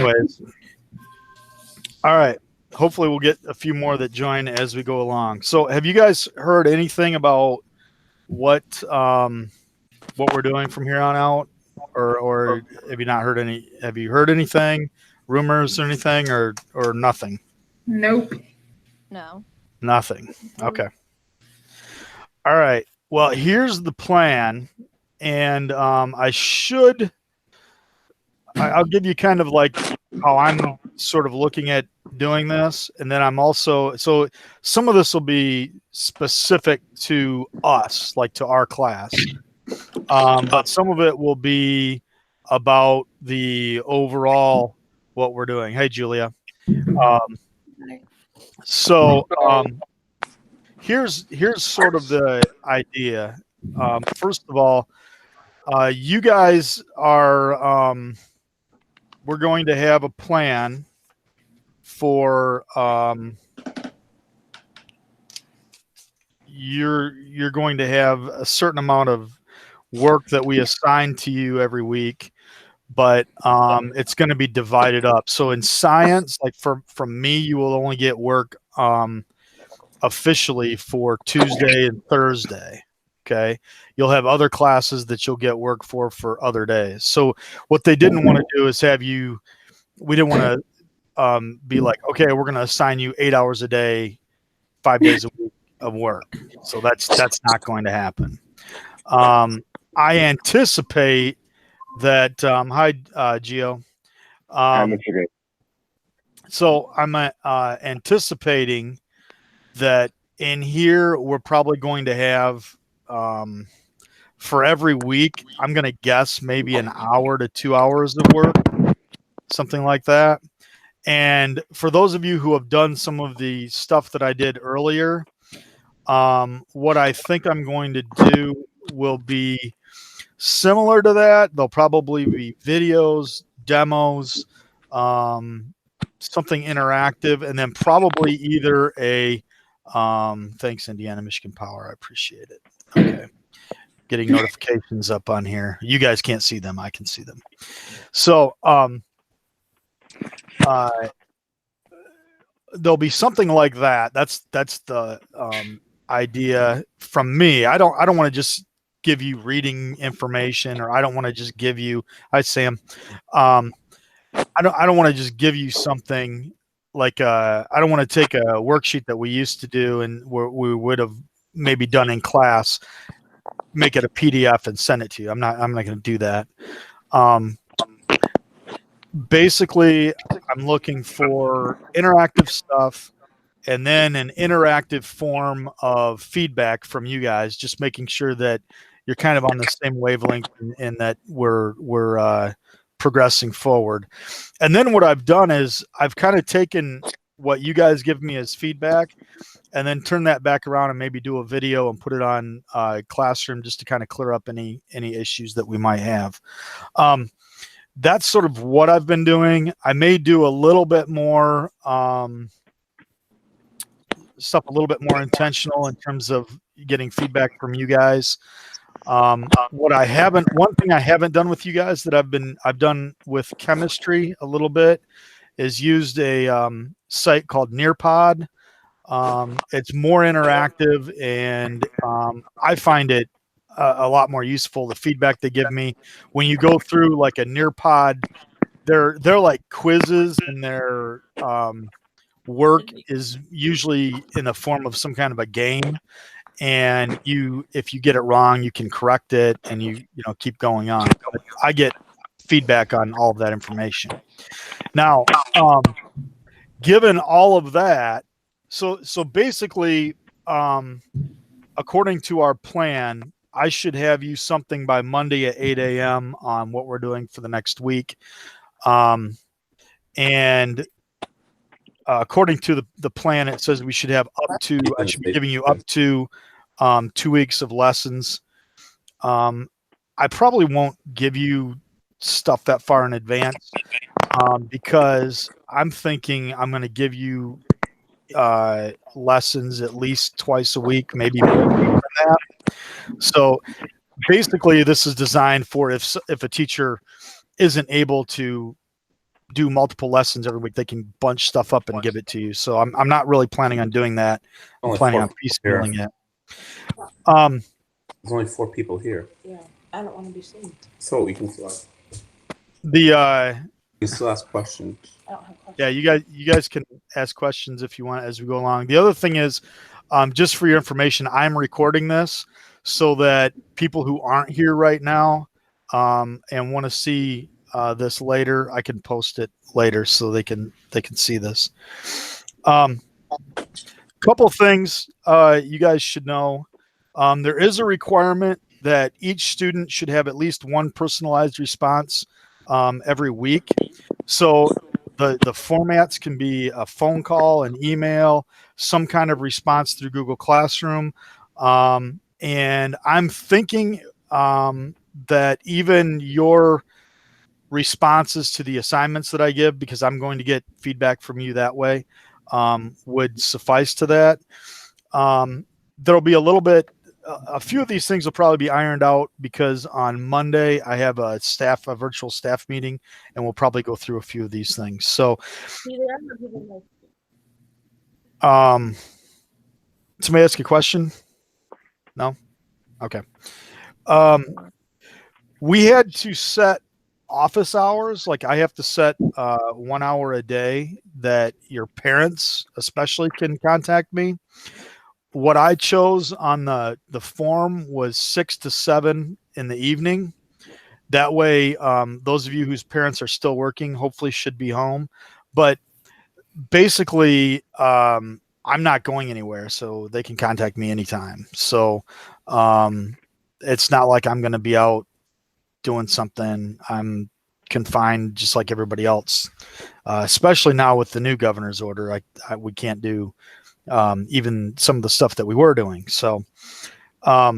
anyways, all right. Hopefully we'll get a few more that join as we go along. So have you guys heard anything about what we're doing from here on out? Or have you not heard any? Have you heard anything, rumors or anything, or nothing? Nope. No. Nothing. Okay. All right. Well, here's the plan, and I'll give you kind of like how I'm sort of looking at doing this, and then I'm also so some of this will be specific to us, like to our class. But some of it will be about the overall what we're doing. Hey, Julia. Here's sort of the idea. First of all, you guys are we're going to have a plan for you're going to have a certain amount of work that we assign to you every week, but it's going to be divided up. So in science, like from me, you will only get work officially for Tuesday and Thursday. Okay. You'll have other classes that you'll get work for other days. So what they didn't want to do is we didn't want to be like, okay, we're going to assign you 8 hours a day, 5 days a week of work. So that's not going to happen. I anticipate that, hi, Gio. So I'm anticipating that in here, we're probably going to have, for every week, I'm going to guess maybe an hour to 2 hours of work, something like that. And for those of you who have done some of the stuff that I did earlier, what I think I'm going to do will be similar to that. There'll probably be videos, demos, something interactive, and then probably either a thanks, Indiana Michigan Power. I appreciate it. Okay. Getting notifications up on here. You guys can't see them. I can see them. So there'll be something like that. That's the idea from me. I don't want to just give you reading information, or I don't want to just give you, hi Sam. I don't want to just give you something like I don't want to take a worksheet that we used to do and we would have maybe done in class, make it a PDF and send it to you. I'm not going to do that. Basically, I'm looking for interactive stuff and then an interactive form of feedback from you guys, just making sure that you're kind of on the same wavelength and that we're progressing forward. And then what I've done is I've kind of taken what you guys give me as feedback and then turn that back around and maybe do a video and put it on Classroom just to kind of clear up any issues that we might have. That's sort of what I've been doing. I may do a little bit more stuff, a little bit more intentional in terms of getting feedback from you guys. One thing I haven't done with you guys that I've done with chemistry a little bit is used a site called Nearpod. It's more interactive, and I find it a lot more useful. The feedback they give me when you go through like a Nearpod, they're like quizzes, and their work is usually in the form of some kind of a game. And if you get it wrong, you can correct it, and you keep going on. But I get feedback on all of that information. Now, given all of that, so basically, according to our plan, I should have you something by Monday at 8 a.m. on what we're doing for the next week. And according to the plan, it says we should have I should be giving you up to 2 weeks of lessons. I probably won't give you stuff that far in advance because I'm thinking I'm going to give you lessons at least twice a week, maybe more than that. So basically, this is designed for if a teacher isn't able to do multiple lessons every week. They can bunch stuff up and give it to you. So I'm not really planning on doing that. I'm Only planning 4 on people piecemealing here. it. There's only 4 people here. Yeah, I don't want to be seen. So we can still ask, The we still ask questions. I don't have questions. yeah, you guys can ask questions if you want as we go along. The other thing is, just for your information, I'm recording this so that people who aren't here right now and want to see this later, I can post it later so they can see this. Couple things you guys should know. There is a requirement that each student should have at least one personalized response every week. So the formats can be a phone call, an email, some kind of response through Google Classroom. And I'm thinking that even your responses to the assignments that I give, because I'm going to get feedback from you that way, would suffice to that. There'll be a few of these things will probably be ironed out because on Monday I have a virtual staff meeting, and we'll probably go through a few of these things. So, somebody ask a question? No? Okay. We had to set office hours. Like I have to set 1 hour a day that your parents especially can contact me. What I chose on the form was 6 to 7 in the evening. That way, those of you whose parents are still working hopefully should be home. But basically, I'm not going anywhere, so they can contact me anytime. So it's not like I'm going to be out doing something. I'm confined just like everybody else, especially now with the new governor's order. We can't do even some of the stuff that we were doing. So I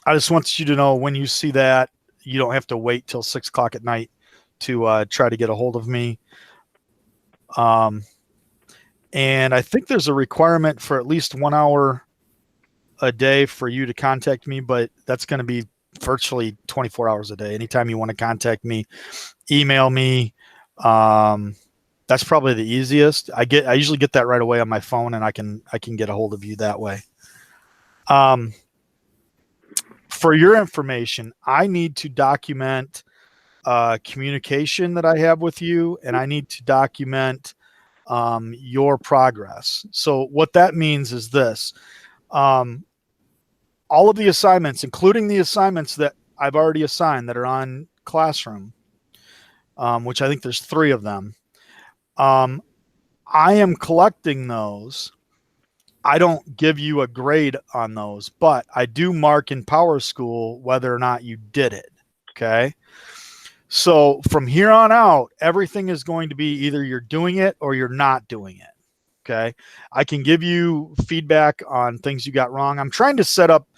just want you to know, when you see that, you don't have to wait till 6 o'clock at night to try to get a hold of me. And I think there's a requirement for at least 1 hour a day for you to contact me, but that's going to be virtually 24 hours a day. Anytime you want to contact me, email me. That's probably the easiest. I usually get that right away on my phone, and I can get a hold of you that way. For your information, I need to document communication that I have with you, and I need to document your progress. So what that means is this. All of the assignments, including the assignments that I've already assigned that are on Classroom, which I think there's 3 of them, I am collecting those. I don't give you a grade on those, but I do mark in PowerSchool whether or not you did it. Okay. So from here on out, everything is going to be either you're doing it or you're not doing it. Okay. I can give you feedback on things you got wrong. I'm trying to set up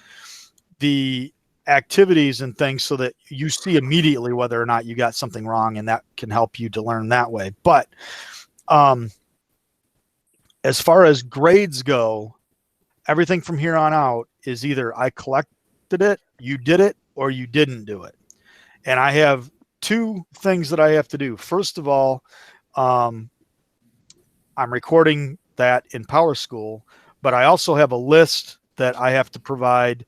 the activities and things so that you see immediately whether or not you got something wrong, and that can help you to learn that way. But as far as grades go, everything from here on out is either I collected it, you did it, or you didn't do it. And I have 2 things that I have to do. First of all, I'm recording that in PowerSchool, but I also have a list that I have to provide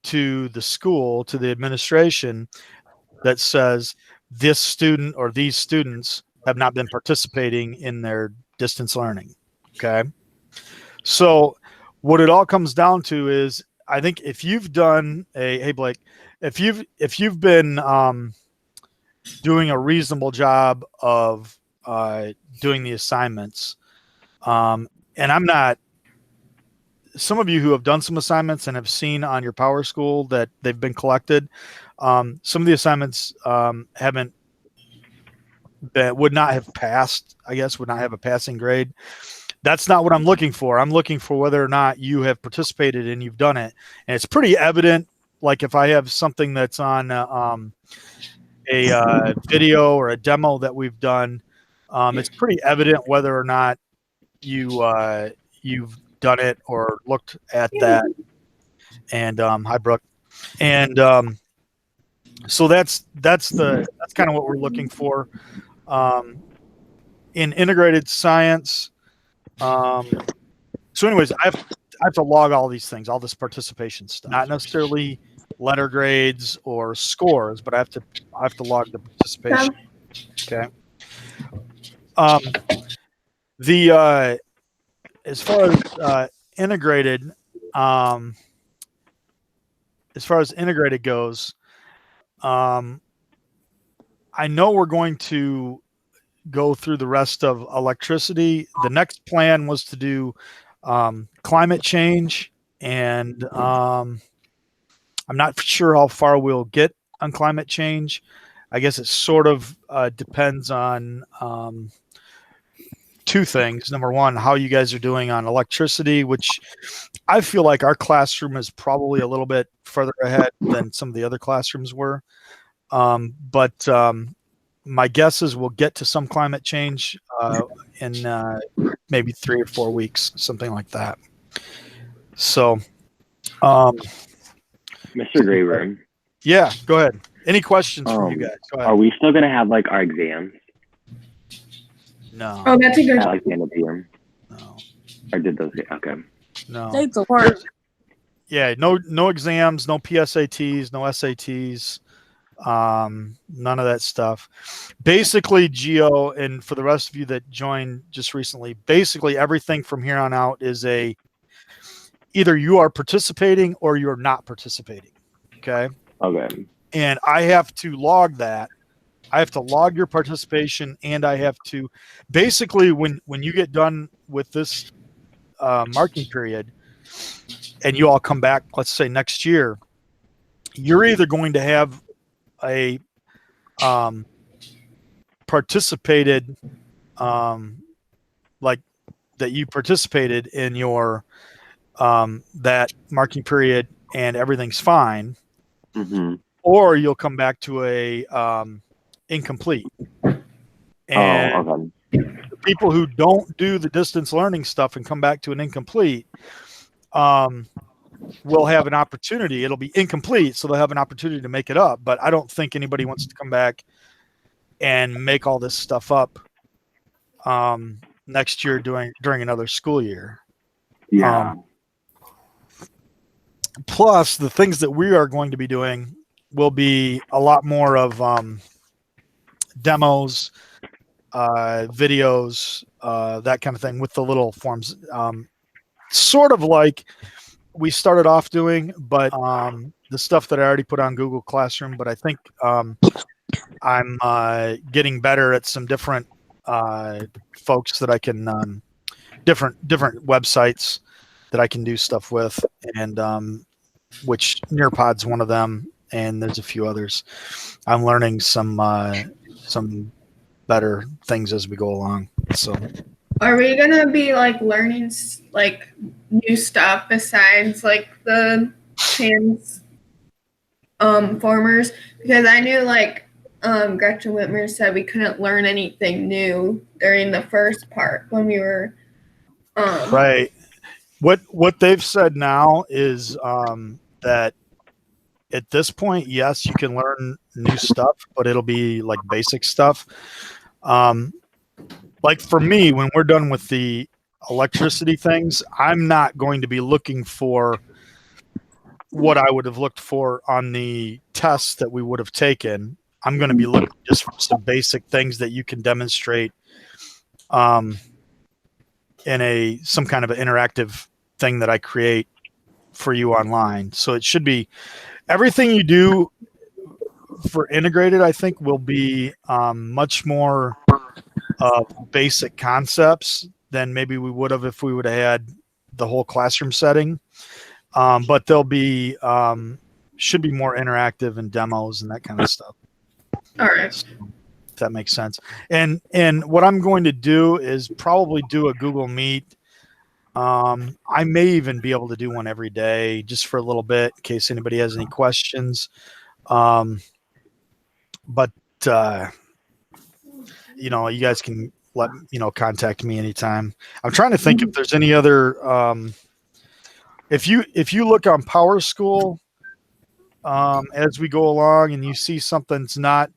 to the school, to the administration, that says this student or these students have not been participating in their distance learning. Okay. So what it all comes down to is, I think if you've done hey Blake, if you've been doing a reasonable job of doing the assignments, and I'm not, some of you who have done some assignments and have seen on your PowerSchool that they've been collected, some of the assignments would not have passed, I guess, would not have a passing grade. That's not what I'm looking for. I'm looking for whether or not you have participated and you've done it. And it's pretty evident, like if I have something that's on a video or a demo that we've done, it's pretty evident whether or not you've done it or looked at that. And hi, Brooke. And so that's kind of what we're looking for. in integrated science. So anyways, I have to log all these things, all this participation stuff, not necessarily letter grades or scores, but I have to log the participation. Okay. The as far as integrated, goes, I know we're going to go through the rest of electricity. The next plan was to do climate change, and I'm not sure how far we'll get on climate change. I guess it sort of depends on two things. Number one, how you guys are doing on electricity, which I feel like our classroom is probably a little bit further ahead than some of the other classrooms were. But my guess is we'll get to some climate change in maybe 3 or 4 weeks, something like that. So, Mr. Graver, yeah, go ahead. Any questions from you guys? Go ahead. are we still gonna have like our exams No, Oh, that's a good. at like the end of the year, no, or did those? Okay. no. They the worst. Yeah, no exams, no PSATs, no SATs, none of that stuff. Basically, Geo, and for the rest of you that joined just recently, basically everything from here on out is either you are participating or you're not participating. Okay. Okay. And I have to log that. I have to log your participation, and I have to basically when you get done with this marking period, and you all come back, let's say next year, you're either going to have a participated like that you participated in your that marking period and everything's fine, Mm-hmm. or you'll come back to a incomplete. And Oh, okay. people who don't do the distance learning stuff and come back to an incomplete will have an opportunity. It'll be incomplete, so they'll have an opportunity to make it up. But I don't think anybody wants to come back and make all this stuff up next year during another school year. Yeah. Plus, the things that we are going to be doing will be a lot more of demos, videos, that kind of thing with the little forms. Sort of like we started off doing, but the stuff that I already put on Google Classroom. But I think I'm getting better at some different folks that I can different websites that I can do stuff with, and which Nearpod's one of them, and there's a few others. I'm learning some better things as we go along. So, Are we gonna be like learning like new stuff besides like the transformers? Because I knew like Gretchen Whitmer said we couldn't learn anything new during the first part when we were right. What they've said now is that at this point, yes, you can learn new stuff, but it'll be like basic stuff. Like for me, when we're done with the electricity things, I'm not going to be looking for what I would have looked for on the tests that we would have taken. I'm going to be looking just for some basic things that you can demonstrate in some kind of an interactive thing that I create for you online. So it should be everything you do for integrated, I think, will be much more basic concepts than maybe we would have if we would have had the whole classroom setting. But they'll be should be more interactive and demos and that kind of stuff. all right. So, if that makes sense. And what I'm going to do is probably do a Google Meet. I may even be able to do one every day just for a little bit in case anybody has any questions. But you know, you guys can contact me anytime. I'm trying to think if there's any other if you look on Power School as we go along and you see something's not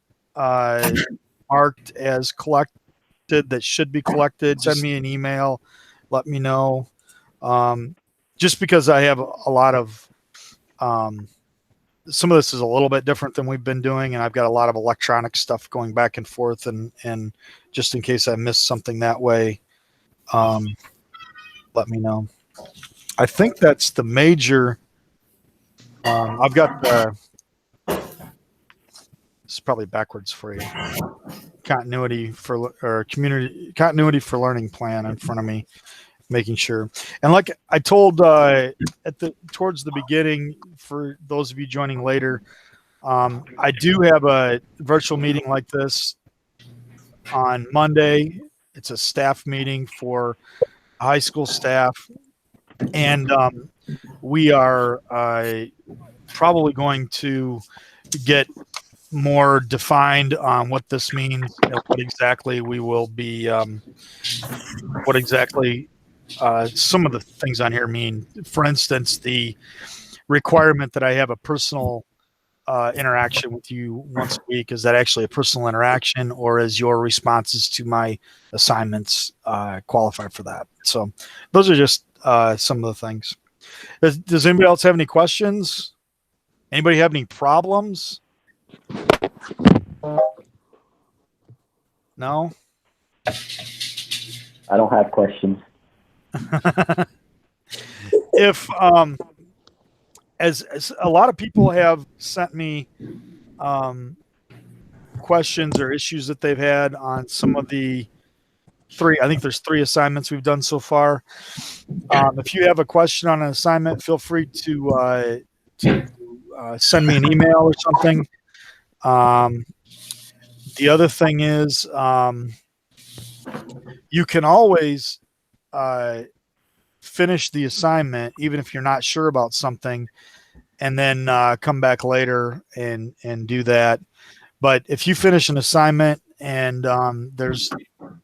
marked as that should be collected, send me an email, let me know. Just because I have a lot of, some of this is a little bit different than we've been doing, and I've got a lot of electronic stuff going back and forth, and just in case I missed something that way, let me know. I think that's the major. I've got the. It's probably backwards for you. Continuity for learning plan in front of me, making sure. And like I told towards the beginning, for those of you joining later, I do have a virtual meeting like this on Monday. It's a staff meeting for high school staff, and we are probably going to get more defined on what this means and what exactly we will be, what exactly some of the things on here mean. For instance, the requirement that I have a personal interaction with you once a week. Is that actually a personal interaction, or is your responses to my assignments qualify for that? So those are just some of the things. Does anybody else have any questions? Anybody have any problems? No? I don't have questions. If as a lot of people have sent me questions or issues that they've had on some of the I think there's 3 assignments we've done so far. If you have a question on an assignment, feel free to send me an email or something. The other thing is, you can always finish the assignment even if you're not sure about something, and then come back later and do that. But if you finish an assignment and there's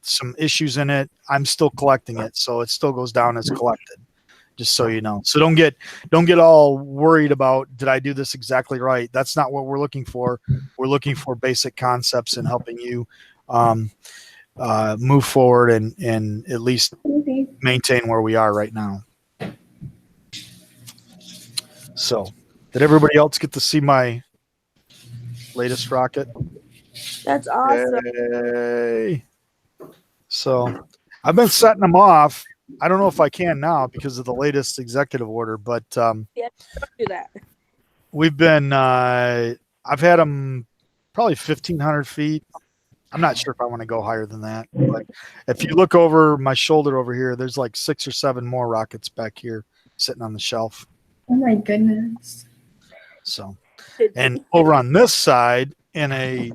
some issues in it, I'm still collecting it, so it still goes down as collected. Just so you know. So don't get all worried about, did I do this exactly right? That's not what we're looking for. We're looking for basic concepts and helping you move forward and at least maintain where we are right now. So, did everybody else get to see my latest rocket? That's awesome. Yay. So, I've been setting them off. I don't know if I can now because of the latest executive order, but Do that. we've been, I've had them probably 1,500 feet. I'm not sure if I want to go higher than that. But if you look over my shoulder over here, there's like 6 or 7 more rockets back here sitting on the shelf. Oh my goodness. So, and over on this side, in a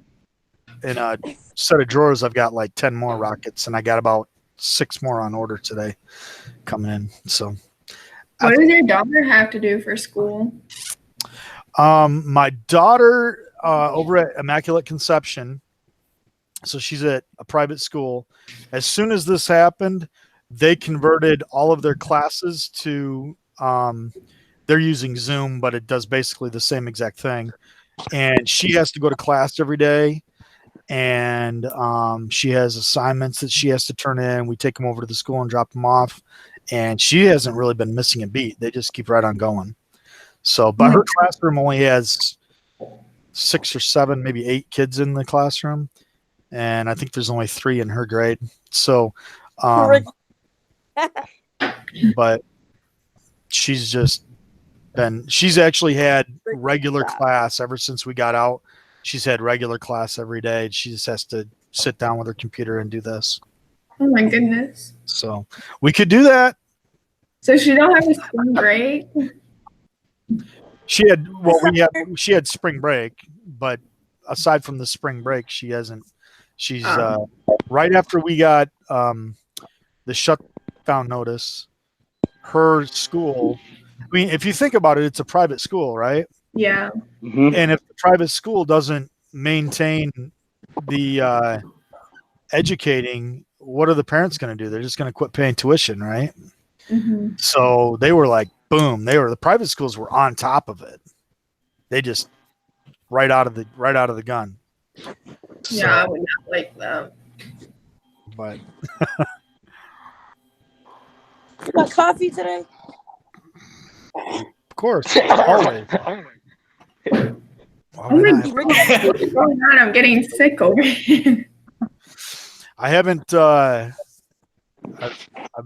set of drawers, I've got like 10 more rockets, and I got about 6 more on order today coming in. So, What does your daughter have to do for school? my daughter over at Immaculate Conception, so she's at a private school. As soon as this happened, they converted all of their classes to they're using Zoom, but it does basically the same exact thing. And she has to go to class every day, and she has assignments that she has to turn in. We take them over to the school and drop them off, and she hasn't really been missing a beat. They just keep right on going. So, but her classroom only has 6 or 7, maybe 8 kids in the classroom, and I think there's only 3 in her grade. So, but she's actually had regular class ever since we got out. She's had regular class every day. She just has to sit down with her computer and do this. Oh my goodness. So we could do that. So she don't have a spring break? She had spring break, but aside from the spring break, she hasn't. She's right after we got the shutdown notice, her school. I mean, if you think about it, it's a private school, right? Yeah. Mm-hmm. And if the private school doesn't maintain the educating, what are the parents going to do? They're just going to quit paying tuition, right? Mm-hmm. So they were like, boom! The private schools were on top of it. They just right out of the gun. Yeah, I would not like that. but You got coffee today? of course, always. Why Oh would my I not? God, what's going on? I'm getting sick over here. I haven't. I've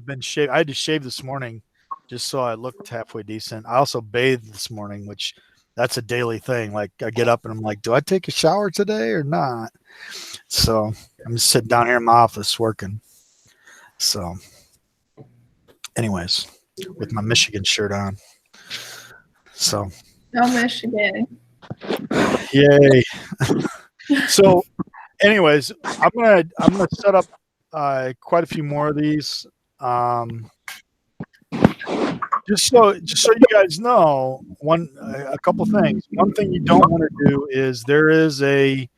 been shaved. I had to shave this morning just so I looked halfway decent. I also bathed this morning, which that's a daily thing. Like I get up and I'm like, do I take a shower today or not? So I'm just sitting down here in my office working. So, anyways, with my Michigan shirt on. So, No, Michigan. yay. So, anyways, I'm gonna set up quite a few more of these. Just so you guys know, a couple things. One thing you don't want to do is there is a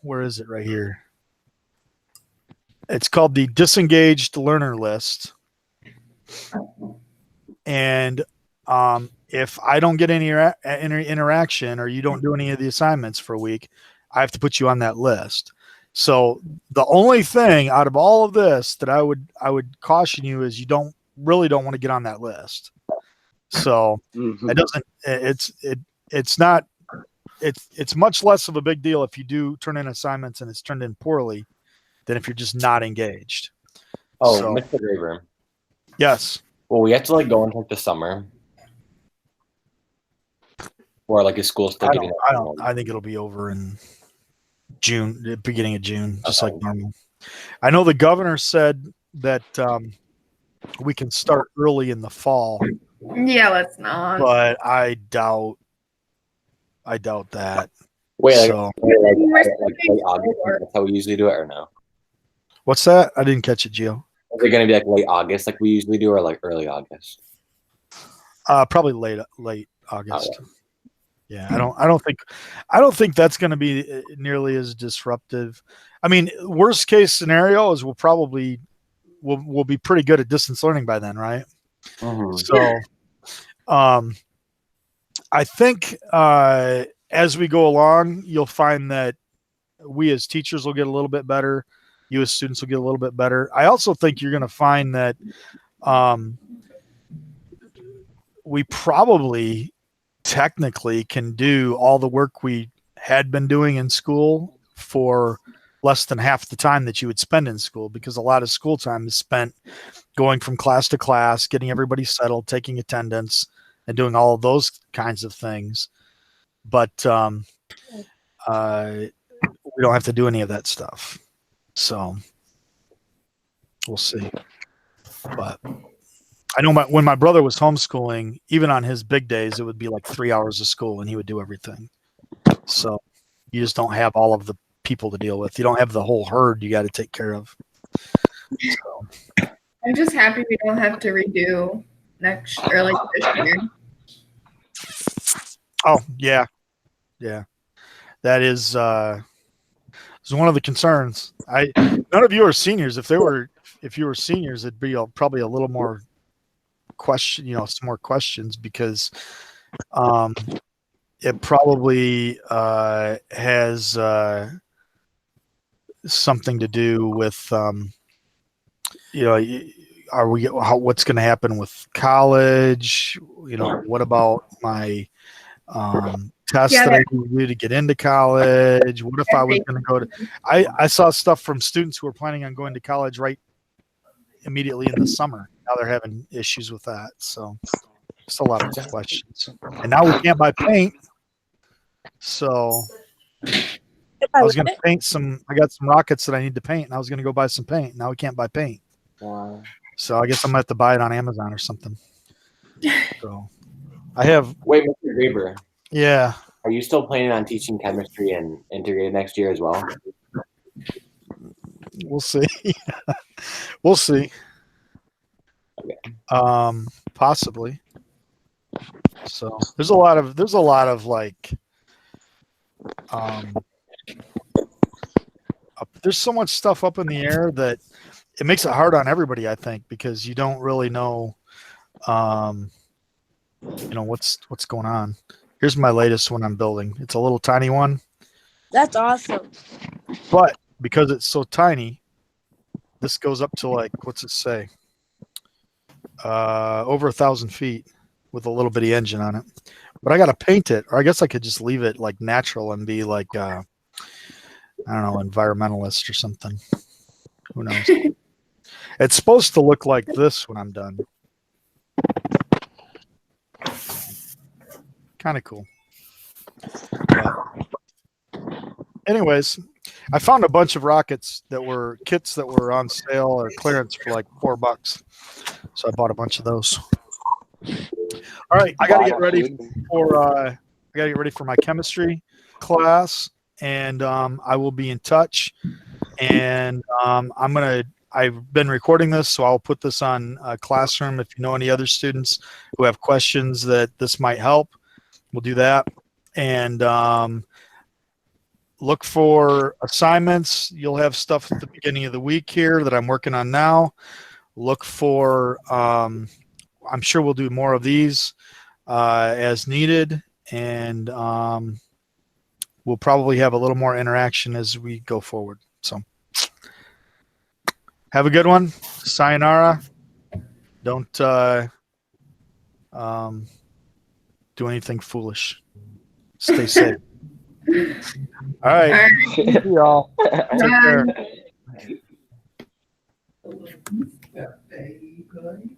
where is it right here? It's called the disengaged learner list. And if I don't get any interaction or you don't do any of the assignments for a week, I have to put you on that list. So the only thing out of all of this that I would caution you is you don't want to get on that list. So it doesn't. It's much less of a big deal if you do turn in assignments and it's turned in poorly than if you're just not engaged. Oh, So- Mr. Graver. Yes. Well, we have to like go into like the summer, or like is school still getting? I think it'll be over in June, the beginning of June, just like normal. I know the governor said that we can start early in the fall, Yeah, let's not. but I doubt that. Wait, like, So like late August? That's how we usually do it, or no? what's that? I didn't catch it, Gio. Is it going to be like late August, like we usually do, or like early August? Probably late August. Yeah, I don't think that's going to be nearly as disruptive. I mean, worst case scenario is we'll be pretty good at distance learning by then, right? Mm-hmm. So, I think as we go along, you'll find that we as teachers will get a little bit better. You as students will get a little bit better. I also think you're going to find that we probably technically can do all the work we had been doing in school for less than half the time that you would spend in school, because a lot of school time is spent going from class to class, getting everybody settled, taking attendance, and doing all of those kinds of things. But we don't have to do any of that stuff. So we'll see. But I know when my brother was homeschooling, even on his big days, it would be like 3 hours of school and he would do everything. So you just don't have all of the people to deal with. You don't have the whole herd you got to take care of. So, I'm just happy we don't have to redo next or like this year. oh yeah. That is one of the concerns. None of you are seniors. If you were seniors, it'd be probably a little more some more questions, because it probably has something to do with what's going to happen with college? What about my tests that I need to do to get into college? What if I was going to go to? I saw stuff from students who were planning on going to college right immediately in the summer. Now they're having issues with that. So just a lot of questions. And now we can't buy paint. So I was going to paint I got some rockets that I need to paint, and I was going to go buy some paint. Now we can't buy paint. Wow. So I guess I'm going to have to buy it on Amazon or something. So I have. Wait, Mr. Graber, Yeah. are you still planning on teaching chemistry and integrated next year as well? We'll see. We'll see. Okay. Possibly. So there's a lot of like there's so much stuff up in the air that it makes it hard on everybody, I think, because you don't really know what's going on. Here's my latest one I'm building. It's a little tiny one. That's awesome. But because it's so tiny, this goes up to like, what's it say? Over 1,000 feet with a little bitty engine on it. But I got to paint it, or I guess I could just leave it like natural and be like, I don't know, environmentalist or something. Who knows? It's supposed to look like this when I'm done. Kind of cool. But anyways, I found a bunch of rockets that were kits that were on sale or clearance for like $4. So I bought a bunch of those. All right, I gotta get ready for my chemistry class, and I will be in touch. And I've been recording this, so I'll put this on Classroom. If you know any other students who have questions that this might help, we'll do that. And look for assignments. You'll have stuff at the beginning of the week here that I'm working on now. Look for, I'm sure we'll do more of these as needed. And we'll probably have a little more interaction as we go forward. So have a good one. Sayonara. Don't do anything foolish. Stay safe. All right. See y'all. Take care. Bye.